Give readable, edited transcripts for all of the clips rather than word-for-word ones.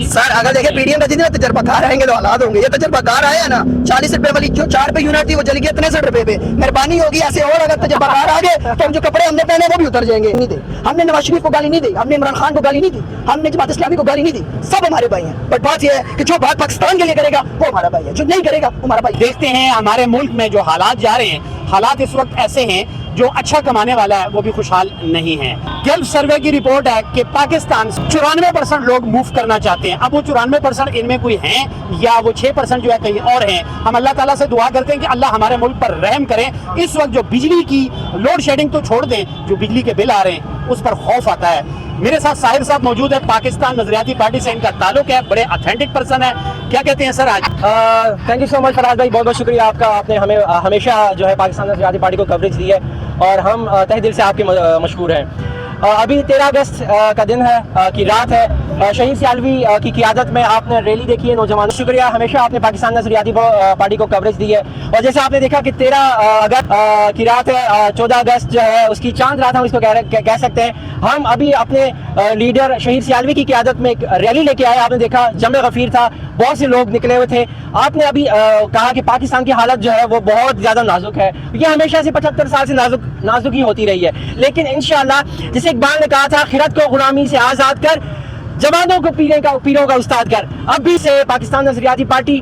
Sir अगर देखे PDM में जितने तजर्बाकार आएंगे तो हालात होंगे। ये तजर्बाकार आया ना 40 रुपए वाली जो 4 पे यूनिट थी वो चली गई 63 रुपए पे। मेहरबानी होगी ऐसे और अगर तजर्बाकार आ गए तो हम जो कपड़े हमने पहने वो भी उतर जाएंगे। नहीं दे हमने नवाज शरीफ को गाली नहीं दी, हमने इमरान खान को गाली नहीं दी, हमने जमात इस्लामी को गाली नहीं दी, सब हमारे भाई हैं। बट बात ये है कि जो बात पाकिस्तान के लिए करेगा वो हमारा भाई है, जो नहीं करेगा वो हमारा भाई। देखते हैं हमारे मुल्क में जो हालात जा रहे हैं, हालात इस वक्त ऐसे हैं जो अच्छा कमाने वाला है वो भी खुशहाल नहीं है। गल्फ सर्वे की रिपोर्ट है कि पाकिस्तान 94% लोग मूव करना चाहते हैं। अब वो 94% इनमें कोई हैं या वो 6% जो है कहीं और हैं। हम अल्लाह ताला से दुआ करते हैं कि अल्लाह हमारे मुल्क पर रहम करें। इस वक्त जो बिजली की लोड शेडिंग तो छोड़ दें, जो बिजली के बिल आ रहे हैं उस पर खौफ आता है। मेरे साथ साहिर साहब मौजूद है, पाकिस्तान नजरियाती पार्टी से इनका ताल्लुक है, बड़े ऑथेंटिक पर्सन है। क्या कहते हैं सर आज? Thank you so much Faraz भाई, बहुत बहुत शुक्रिया आपका। आपने हमें हमेशा जो है पाकिस्तान नजरियाती पार्टी को कवरेज दी है और हम तहे दिल से आपके मशहूर हैं। अभी 13 अगस्त का दिन है की रात है। शहीद सियालवी की क़ियादत में आपने रैली देखी है नौजवानों। शुक्रिया, हमेशा आपने पाकिस्तान नजरियाती पार्टी को कवरेज दी है। और जैसे आपने देखा कि 13 अगस्त की रात है, 14 अगस्त जो है उसकी चांद रात हम इसको कह सकते हैं। हम अभी अपने लीडर शहीद सियालवी की क़ियादत में एक रैली लेके आए। आपने देखा जमे गफीर था, बहुत से लोग निकले हुए थे। आपने अभी कहा कि पाकिस्तान की हालत जो है वो बहुत ज़्यादा नाजुक है। ये हमेशा से 75 साल से नाजुक ही होती रही है, लेकिन इंशाअल्लाह जैसे इकबाल ने कहा था, खिरत को गुलामी से आज़ाद कर, जवानों को पीरों का उस्ताद कर। अब भी से पाकिस्तान नजरियाती पार्टी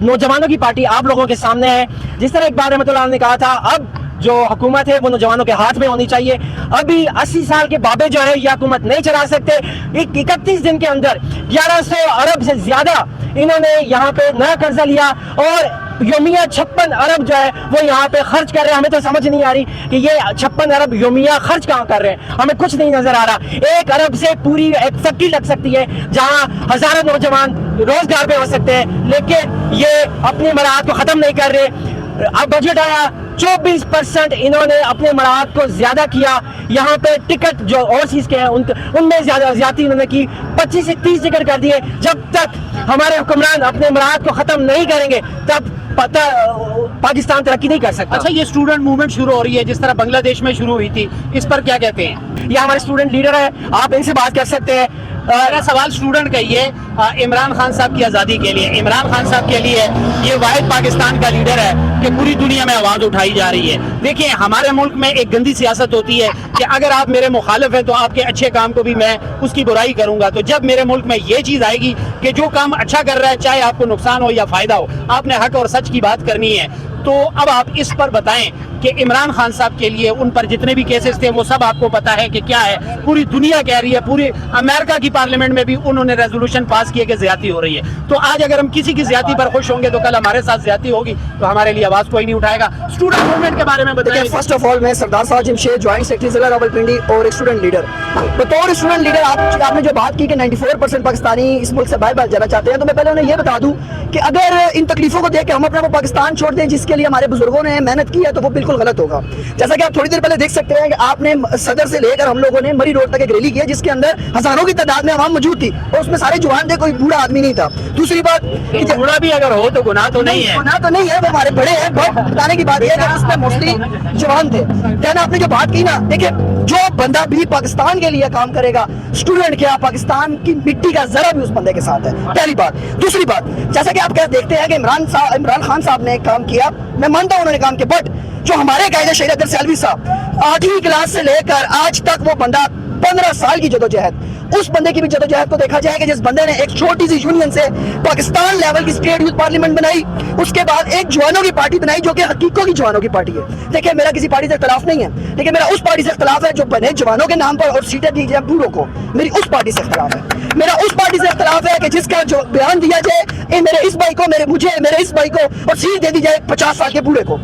नौजवानों की पार्टी आप लोगों के सामने है। जिस तरह इकबाल रहमतुल्लाह ने कहा था, अब जो हुकूमत है वो नौजवानों के हाथ में होनी चाहिए। अभी 80 साल के बाबे जो है ये हुकूमत नहीं चला सकते। 31 दिन के अंदर 1100 अरब से ज्यादा इन्होंने यहाँ पे नया कर्जा लिया और योमिया 56 अरब जो है वो यहाँ पे खर्च कर रहे हैं। हमें तो समझ नहीं आ रही कि ये 56 अरब योमिया खर्च कहाँ कर रहे हैं, हमें कुछ नहीं नजर आ रहा। 1 अरब से पूरी एक फैक्ट्री लग सकती है जहाँ हजारों नौजवान रोजगार पे हो सकते हैं, लेकिन ये अपनी मराहत को खत्म नहीं कर रहे। अब बजट आया, 24% इन्होंने अपने मराहत को ज्यादा किया। यहाँ पे टिकट जो ओवरसीज के हैं उनमें ज्यादती इन्होंने की, 25 से 30 टिकट कर दिए। जब तक हमारे हुक्मरान अपने मराहत को खत्म नहीं करेंगे तब पाकिस्तान तरक्की नहीं कर सकता। अच्छा, ये स्टूडेंट मूवमेंट शुरू हो रही है जिस तरह बांग्लादेश में शुरू हुई थी, इस पर क्या कहते हैं? ये हमारे स्टूडेंट लीडर है, आप इनसे बात कर सकते हैं। मेरा सवाल स्टूडेंट का ये इमरान खान साहब की आज़ादी के लिए, इमरान खान साहब के लिए ये वाहिद पाकिस्तान का लीडर है कि पूरी दुनिया में आवाज़ उठाई जा रही है। देखिए, हमारे मुल्क में एक गंदी सियासत होती है कि अगर आप मेरे मुखालिफ हैं तो आपके अच्छे काम को भी मैं उसकी बुराई करूंगा। तो जब मेरे मुल्क में ये चीज़ आएगी कि जो काम अच्छा कर रहा है, चाहे आपको नुकसान हो या फ़ायदा हो, आपने हक और सच की बात करनी है। तो अब आप इस पर बताएं कि इमरान खान साहब के लिए उन पर जितने भी केसेस थे वो सब आपको पता है कि क्या है, पूरी दुनिया कह रही है, पूरी अमेरिका की पार्लियामेंट में भी उन्होंने रेजोल्यूशन पास किए कि ज्यादती हो रही है। तो आज अगर हम किसी की ज्यादती पर खुश होंगे तो कल हमारे साथ ज्यादती होगी तो हमारे लिए आवाज कोई नहीं उठाएगा। स्टूडेंट मूवमेंट के बारे में बताइए। फर्स्ट ऑफ ऑल मैं सरदार साहब जमशेद, ज्वाइंट सेक्रेटरी जिला रावलपिंडी और एक स्टूडेंट लीडर। बतौर स्टूडेंट लीडर आपने जो बात की कि 94% पाकिस्तानी इस मुल्क से बाहर जाना चाहते हैं, तो मैं पहले उन्हें यह बता दूं कि अगर इन तकलीफों को देख के हम अपना वो पाकिस्तान छोड़ दें जिसके लिए हमारे बुजुर्गों ने मेहनत की है, तो वो बिल्कुल गलत होगा। जैसा कि आप थोड़ी देर पहले देख सकते हैं कि आपने सदर से लेकर हम लोगों ने मरी रोड तक एक रैली की है जिसके अंदर हजारों की तादाद में आवाम मौजूद थी और उसमें सारे जवान थे, कोई बूढ़ा आदमी नहीं था। दूसरी बात, बूढ़ा भी अगर हो तो गुनाह तो नहीं है, गुनाह तो नहीं है, वो हमारे बड़े हैं। बहुत बताने की बात है कि उसमें मोस्टली जवान थे। क्या आपने जो बात की ना, देखिए जो बंदा भी पाकिस्तान के लिए काम करेगा, स्टूडेंट क्या, पाकिस्तान की मिट्टी का जरा भी उस बंदे के साथ है, पहली बात। दूसरी बात, जैसा कि आप देखते हैं कि इमरान खान साहब ने काम किया, मैं मानता हूं उन्होंने काम किया, बट जो हमारे कायदे शहीद अब्दुल सियालवी साहब 8वीं क्लास से लेकर आज तक वो बंदा 15 साल की जदोजहद, उस बंदे की भी जदोजहद को देखा जाए कि जिस बंदे ने एक छोटी सी यूनियन से पाकिस्तान लेवल की स्टेट यूथ पार्लियामेंट बनाई, उसके बाद एक जवानों की पार्टी बनाई जो कि हकीकों की जवानों की पार्टी है। देखिए, मेरा किसी पार्टी से इख्तलाफ नहीं है, लेकिन मेरा उस पार्टी से इख्तलाफ है जो बने जवानों के नाम पर और सीटें दी जाए बूढ़ों को। मेरी उस पार्टी से इख्तलाफ है। मेरा उस पार्टी से इख्तलाफ है कि जिसका जो बयान दिया जाए मेरे इस भाई को, मेरे इस भाई को, और सीट दे दी जाए 50 साल के बूढ़े को।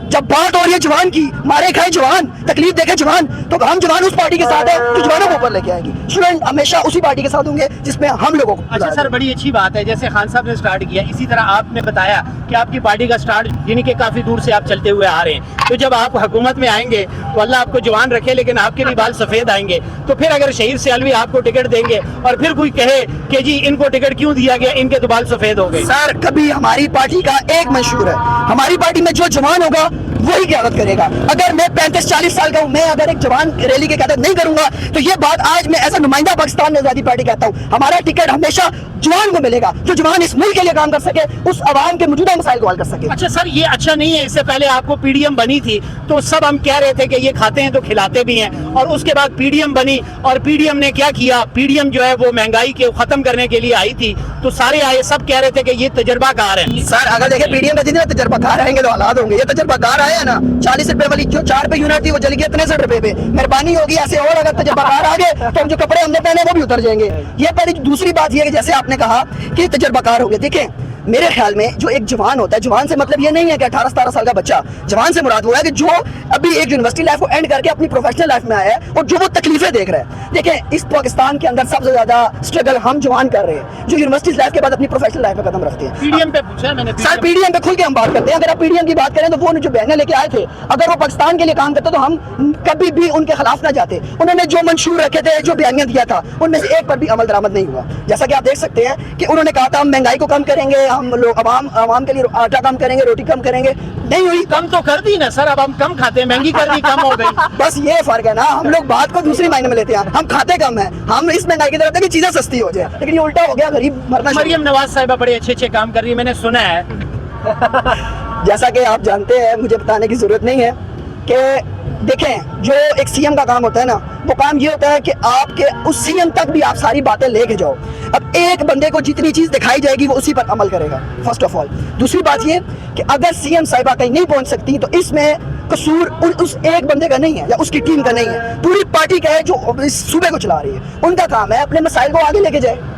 जब बात हो रही है जवान की, मारे खाए जवान, तकलीफ देखे जवान, तो हम जवान उस पार्टी के साथ है तो जवानों को ऊपर लेके आएंगे। स्टूडेंट हमेशा उसी पार्टी के साथ होंगे जिसमें हम लोगों को। अच्छा सर, बड़ी अच्छी बात है, जैसे खान साहब ने स्टार्ट किया, इसी तरह आपने बताया कि आपकी पार्टी का स्टार्ट यानी कि काफी दूर से आप चलते हुए आ रहे हैं। तो जब आप हुकूमत में आएंगे तो अल्लाह आपको जवान रखे, लेकिन आपके भी बाल सफेद आएंगे। तो फिर अगर शहीद सियालवी आपको टिकट देंगे और फिर कोई कहे कि जी इनको टिकट क्यों दिया गया, इनके तो बाल सफेद हो गए। सर, कभी हमारी पार्टी का एक मंशूर है, हमारी पार्टी में जो जवान होगा वही क्यादत करेगा। अगर मैं 35-40 साल का हूँ, मैं अगर एक जवान रैली की क्यादत नहीं करूंगा तो ये बात आज मैं एज नुमाइंदा पाकिस्तान आजादी पार्टी कहता हूँ, हमारा टिकट हमेशा जवान को मिलेगा, जो जवान इस मुल्क के लिए काम कर सके, उस अवाम के मौजूदा मसाइल को हल कर सके। अच्छा सर, ये अच्छा नहीं है? इससे पहले आपको पीडीएम बनी थी तो सब हम कह रहे थे कि ये खाते हैं तो खिलाते भी हैं, और उसके बाद पीडीएम बनी और पीडीएम ने क्या किया, पीडीएम जो है वो महंगाई के खत्म करने के लिए आई थी, तो सारे आए सब कह रहे थे कि ये तजर्बाकार है। सर अगर देखे पीडीएम में जितने तजर्बाकार रहेंगे तो हालात होंगे। ये तजर्बाकार आया ना, 40 रुपए वाली जो 4 रुपए यूनिट थी वो चली गई 63 रुपए पे। मेहरबानी होगी ऐसे, और अगर तजर्बाकार आ गए तो हम जो कपड़े हमने पहने वो भी उतर जाएंगे। ये पहली। दूसरी बात ये है कि जैसे आपने कहा कि तजर्बाकार हो गए, देखें मेरे ख्याल में जो एक जवान होता है, जवान से मतलब ये नहीं है कि 18-17 साल का बच्चा, जवान से मुराद वो है कि जो अभी एक यूनिवर्सिटी लाइफ को एंड करके अपनी प्रोफेशनल लाइफ में आया है और जो वो तकलीफें देख रहा है। देखें इस पाकिस्तान के अंदर सबसे ज्यादा स्ट्रगल हम जवान कर रहे हैं जो यूनिवर्सिटी लाइफ के बाद अपनी प्रोफेशनल लाइफ में कदम रखते हैं। पीडीएम पे पूछा है मैंने। सर पीडीएम पे खुल के हम बात करते हैं। अगर आप पीडीएम की बात करें तो वो जो बहनें लेके आए थे, अगर वो पाकिस्तान के लिए काम करते तो हम कभी भी उनके खिलाफ ना जाते। उन्होंने जो मंशूर रखे थे, जो बयानियां दिया था, उनमें से एक पर भी अमल दरामद नहीं हुआ। जैसा कि आप देख सकते हैं कि उन्होंने कहा था हम महंगाई को कम करेंगे, हम लोग आवाम के लिए आटा कम करेंगे, रोटी कम करेंगे, नहीं हुई। कम तो कर दी ना सर, अब हम कम खाते हैं, महंगी कर दी, कम हो गई। बस ये फर्क है ना, हम लोग बात को दूसरी मायने में लेते हैं। हम खाते कम है, हम इस महंगाई की तरफ कि चीजें सस्ती हो जाए, लेकिन ये उल्टा हो गया, गरीब मरना। मरियम नवाज साहिबा बड़े अच्छे काम कर रही है, मैंने सुना है। जैसा कि आप जानते हैं, मुझे बताने की जरूरत नहीं है कि देखें जो एक सीएम का काम होता है ना, वो काम ये होता है कि आपके उस सीएम तक भी आप सारी बातें लेके जाओ। अब एक बंदे को जितनी चीज दिखाई जाएगी वो उसी पर अमल करेगा, फर्स्ट ऑफ ऑल। दूसरी बात ये कि अगर सीएम साहिबा कहीं नहीं पहुंच सकती तो इसमें कसूर उस एक बंदे का नहीं है या उसकी टीम का नहीं है, पूरी पार्टी का है जो इस सूबे को चला रही है। उनका काम है अपने मसाइल को आगे लेके जाए।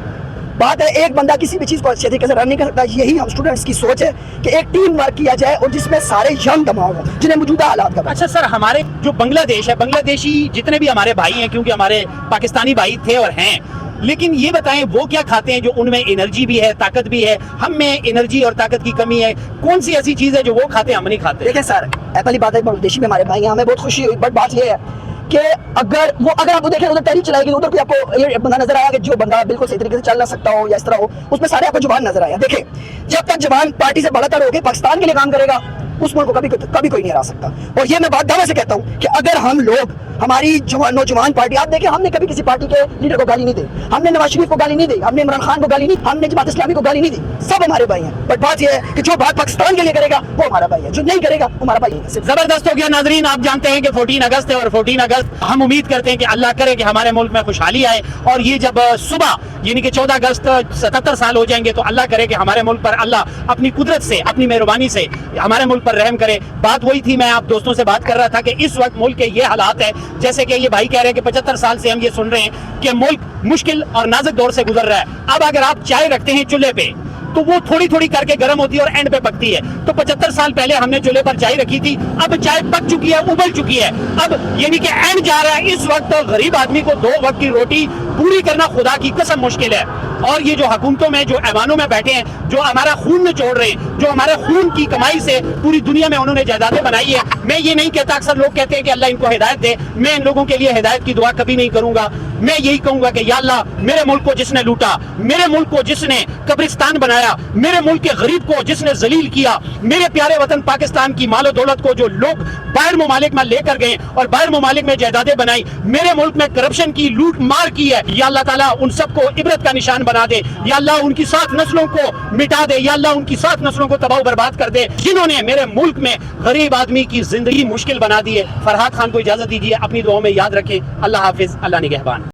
बात है एक बंदा किसी भी चीज को अच्छे तरीके से रन नहीं कर सकता। यही हम स्टूडेंट्स की सोच है कि एक टीम वर्क किया जाए और जिसमें सारे यंग दिमाग हो जिन्हें मौजूदा हालात का। अच्छा सर, हमारे जो बांग्लादेश है, बांग्लादेशी जितने भी हमारे भाई हैं, क्योंकि हमारे पाकिस्तानी भाई थे और हैं, लेकिन ये बताएं वो क्या खाते हैं जो उनमें एनर्जी भी है, ताकत भी है? हम में एनर्जी और ताकत की कमी है, कौन सी ऐसी चीज है जो वो खाते हैं हम नहीं खाते? देखिए सर, पहली बात है बांग्लादेशी में हमारे भाई हैं, हमें बहुत खुशी हुई। बट बात ये है कि अगर आप देखें उधर तहरीक चलाएगी तो उधर कोई आपको ये बंदा नजर आया कि जो बंदा बिल्कुल सही तरीके से चल ना सकता हो या इस तरह हो, उसमें सारे आपको जवान नजर आया। देखें जब तक जवान पार्टी से बढ़तर होकर पाकिस्तान के लिए काम करेगा उस मुल्क को कभी कोई नहीं हरा सकता। और ये मैं बात दावे से कहता हूँ कि अगर हम लोग हमारी नौजवान पार्टी, आप देखें हमने कभी किसी पार्टी के लीडर को गाली नहीं दी, हमने नवाज शरीफ को गाली नहीं दी, हमने इमरान खान को गाली नहीं, हमने जमात इस्लामी को गाली नहीं दी, सब हमारे भाई हैं। बट बात यह है कि जो बात पाकिस्तान के लिए करेगा वो हमारा भाई है, जो नहीं करेगा वो हमारा भाई है। जबरदस्त हो गया नाजरीन। आप जानते हैं कि 14 अगस्त है और 14 अगस्त हम उम्मीद करते हैं कि अल्लाह करे कि हमारे मुल्क में खुशहाली आए, और ये जब सुबह यानी कि 14 अगस्त 77 साल हो जाएंगे तो अल्लाह करे कि हमारे मुल्क पर अल्लाह अपनी कुदरत से, अपनी मेहरबानी से हमारे मुल्क पर रहम करे। बात वही थी, मैं आप दोस्तों से बात कर रहा था कि इस वक्त मुल्क के ये हालात है, जैसे कि ये भाई कह रहे हैं कि 75 साल से हम ये सुन रहे हैं कि मुल्क मुश्किल और नाजुक दौर से गुजर रहा है। अब अगर आप चाय रखते हैं चूल्हे पे तो वो थोड़ी थोड़ी करके गर्म होती है और एंड पे पकती है। तो 75 साल पहले हमने चूल्हे पर चाय रखी थी, अब चाय पक चुकी है, उबल चुकी है, अब यानी कि एंड जा रहा है। इस वक्त गरीब आदमी को 2 वक्त की रोटी पूरी करना खुदा की कसम मुश्किल है। और ये जो हुकूमतों में, जो ऐवानों में बैठे हैं, जो हमारा खून में छोड़ रहे हैं, जो हमारे खून की कमाई से पूरी दुनिया में उन्होंने जायदादें बनाई है, मैं ये नहीं कहता, अक्सर लोग कहते हैं कि अल्लाह इनको हिदायत दे, मैं इन लोगों के लिए हिदायत की दुआ कभी नहीं करूंगा। मैं यही कहूंगा कि या अल्लाह मेरे मुल्क को जिसने लूटा, मेरे मुल्क को जिसने कब्रिस्तान बनाया, मेरे मुल्क के गरीब को जिसने जलील किया, मेरे प्यारे वतन पाकिस्तान की मालो दौलत को जो लोग बाहर मुमालिक में लेकर गए और बाहर मुमालिक में जायदादें बनाई, मेरे मुल्क में करप्शन की लूट मार की है, या अल्लाह ताला उन सबको इबरत का निशान बना दे, या अल्लाह उनकी 7 नस्लों को मिटा दे, या अल्लाह उनकी 7 नस्लों को तबाह बर्बाद कर दे जिन्होंने मेरे मुल्क में गरीब आदमी की जिंदगी मुश्किल बना दी है। फरहाद खान को इजाजत दीजिए, अपनी दुआओं में याद रखें। अल्लाह हाफिज, अल्लाह निगहबान।